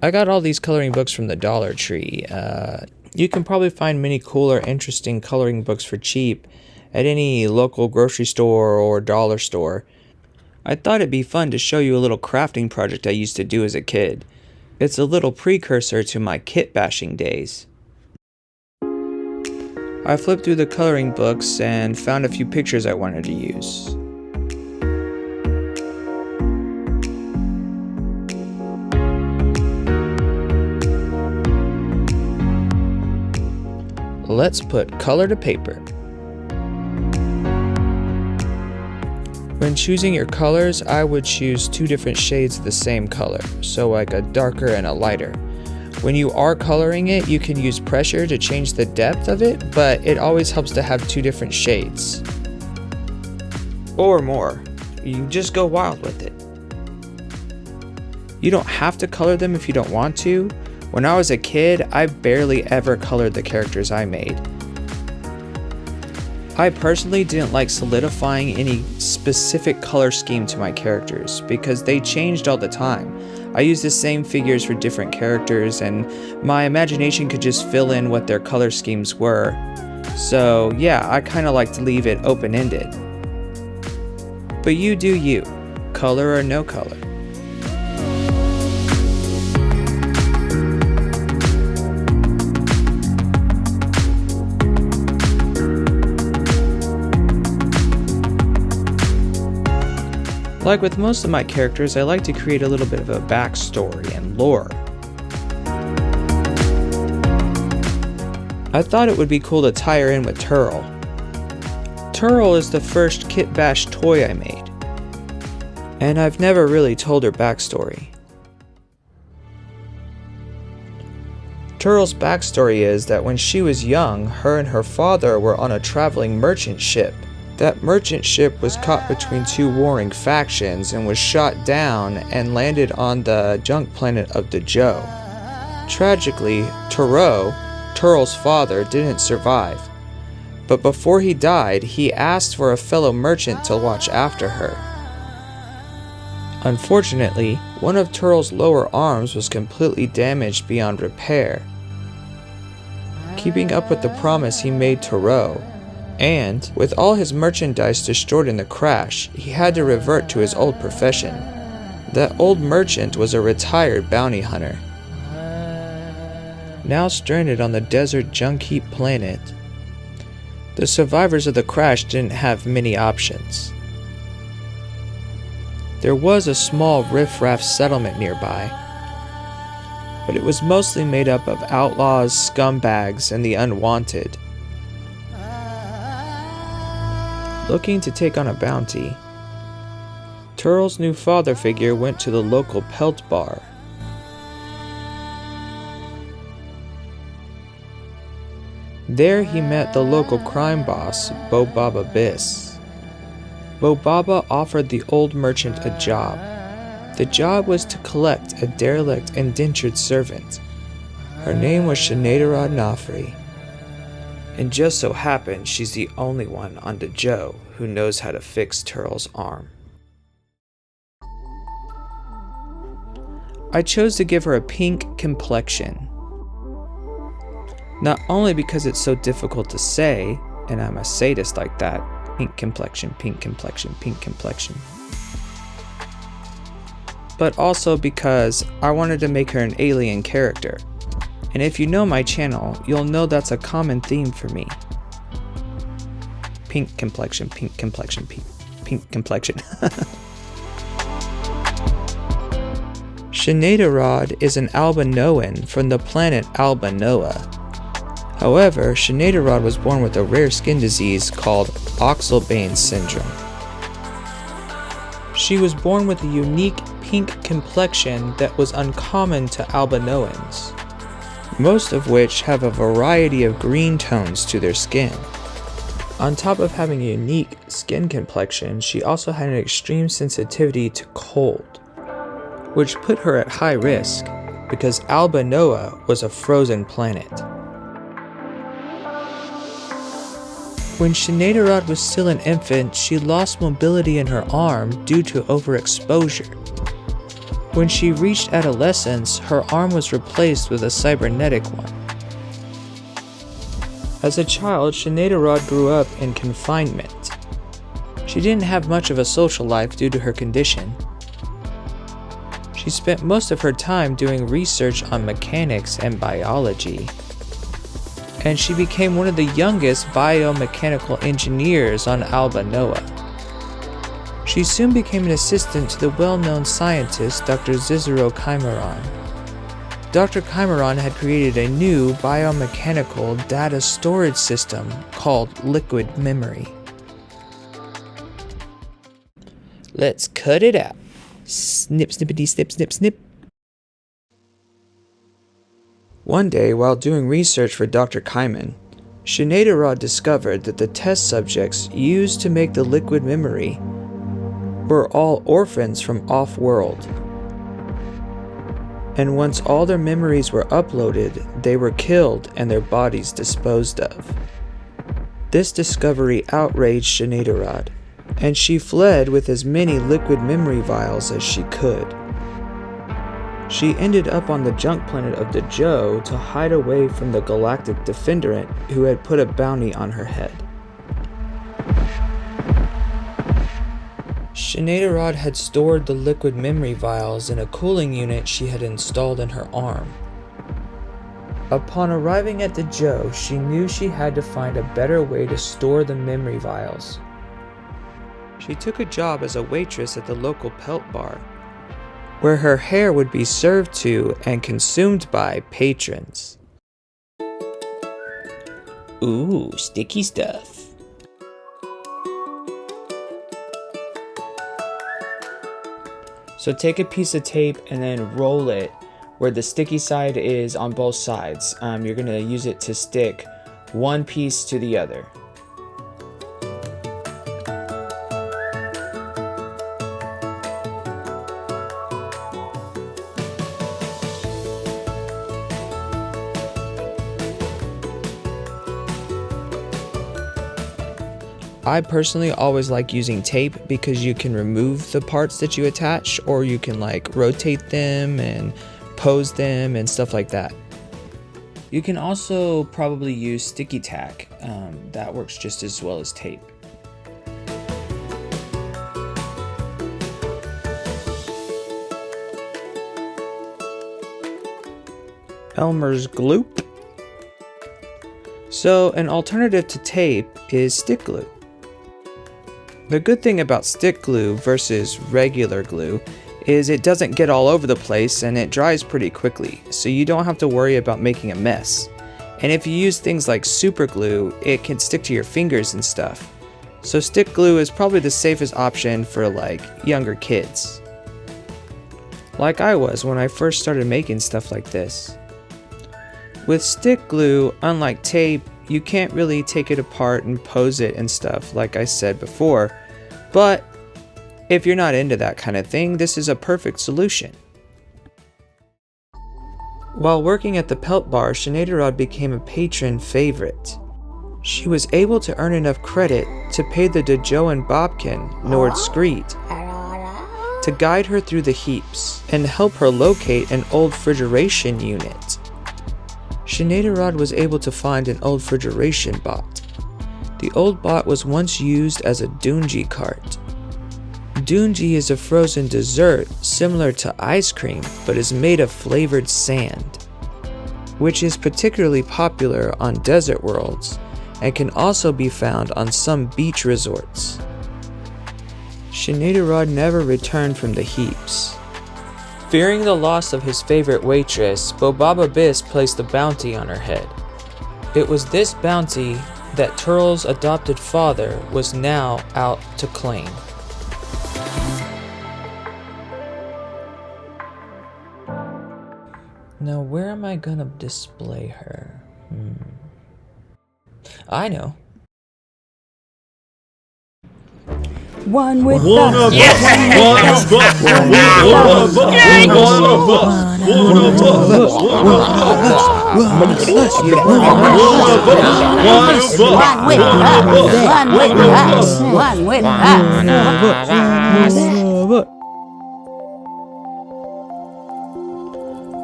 I got all these coloring books from the Dollar Tree. You can probably find many cool or interesting coloring books for cheap at any local grocery store or dollar store. I thought it'd be fun to show you a little crafting project I used to do as a kid. It's a little precursor to my kit bashing days. I flipped through the coloring books and found a few pictures I wanted to use. Let's put color to paper. When choosing your colors, I would choose 2 different shades of the same color, so like a darker and a lighter. When you are coloring it, you can use pressure to change the depth of it, but it always helps to have 2 different shades. Or more. You just go wild with it. You don't have to color them if you don't want to. When I was a kid, I barely ever colored the characters I made. I personally didn't like solidifying any specific color scheme to my characters because they changed all the time. I used the same figures for different characters and my imagination could just fill in what their color schemes were. So yeah, I kinda like to leave it open-ended. But you do you, color or no color. Like with most of my characters, I like to create a little bit of a backstory and lore. I thought it would be cool to tie her in with Turl. Turl is the first Kit Bash toy I made, and I've never really told her backstory. Turl's backstory is that when she was young, her and her father were on a traveling merchant ship. That merchant ship was caught between 2 warring factions and was shot down and landed on the junk planet of the Joe. Tragically, Turl's father, didn't survive. But before he died, he asked for a fellow merchant to watch after her. Unfortunately, one of Turl's lower arms was completely damaged beyond repair. Keeping up with the promise he made to Ro, and with all his merchandise destroyed in the crash, he had to revert to his old profession. That old merchant was a retired bounty hunter. Now stranded on the desert junk heap planet, the survivors of the crash didn't have many options. There was a small riffraff settlement nearby, but it was mostly made up of outlaws, scumbags, and the unwanted. Looking to take on a bounty, Turl's new father figure went to the local pelt bar. There he met the local crime boss, Bobaba Biss. Bobaba offered the old merchant a job. The job was to collect a derelict indentured servant. Her name was aderaude Noffri. And just so happens she's the only one on the Joe who knows how to fix Turl's arm. I chose to give her a pink complexion. Not only because it's so difficult to say, and I'm a sadist like that, pink complexion, pink complexion, pink complexion. But also because I wanted to make her an alien character. And if you know my channel, you'll know that's a common theme for me. Pink complexion, pink complexion, pink complexion. aderaude is an Albanoan from the planet Albanoa. However, aderaude was born with a rare skin disease called Oxalbane syndrome. She was born with a unique pink complexion that was uncommon to Albanoans, most of which have a variety of green tones to their skin. On top of having a unique skin complexion, she also had an extreme sensitivity to cold, which put her at high risk because Albanoa was a frozen planet. When aderaude was still an infant, she lost mobility in her arm due to overexposure. When she reached adolescence, her arm was replaced with a cybernetic one. As a child, aderaude grew up in confinement. She didn't have much of a social life due to her condition. She spent most of her time doing research on mechanics and biology. And she became one of the youngest biomechanical engineers on Alba Noa. She soon became an assistant to the well-known scientist Dr. Cicero Chimeron. Dr. Chimeron had created a new biomechanical data storage system called liquid memory. Let's cut it out. Snip, snippity, snip, snip, snip. One day, while doing research for Dr. Chimeron, aderaude discovered that the test subjects used to make the liquid memory were all orphans from off-world. And once all their memories were uploaded, they were killed and their bodies disposed of. This discovery outraged aderaude, and she fled with as many liquid memory vials as she could. She ended up on the junk planet of the Joe to hide away from the galactic defenderant who had put a bounty on her head. aderaude had stored the liquid memory vials in a cooling unit she had installed in her arm. Upon arriving at the Joe, she knew she had to find a better way to store the memory vials. She took a job as a waitress at the local pelt bar, where her hair would be served to and consumed by patrons. Ooh, sticky stuff. So take a piece of tape and then roll it where the sticky side is on both sides. You're going to use it to stick one piece to the other. I personally always like using tape because you can remove the parts that you attach, or you can rotate them and pose them and stuff like that. You can also probably use sticky tack. That works just as well as tape. Elmer's glue. So an alternative to tape is stick glue. The good thing about stick glue versus regular glue is it doesn't get all over the place and it dries pretty quickly, so you don't have to worry about making a mess. And if you use things like super glue, it can stick to your fingers and stuff. So stick glue is probably the safest option for younger kids. Like I was when I first started making stuff like this. With stick glue, unlike tape, you can't really take it apart and pose it and stuff like I said before, but if you're not into that kind of thing, this is a perfect solution. While working at the pelt bar, aderaude became a patron favorite. She was able to earn enough credit to pay the Dejoan Bobkin, Nord-Skreet, to guide her through the heaps and help her locate an old refrigeration unit. aderaude was able to find an old refrigeration bot. The old bot was once used as a doonji cart. Doonji is a frozen dessert similar to ice cream, but is made of flavored sand, which is particularly popular on desert worlds and can also be found on some beach resorts. aderaude never returned from the heaps. Fearing the loss of his favorite waitress, Bobaba Biss placed a bounty on her head. It was this bounty that Turl's adopted father was now out to claim. Now where am I gonna display her? I know. One with us. Yes! One with us.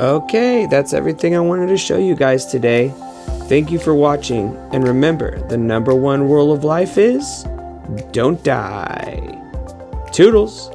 Okay, that's everything I wanted to show you guys today. Thank you for watching, and remember, the number one rule of life is don't die. Toodles!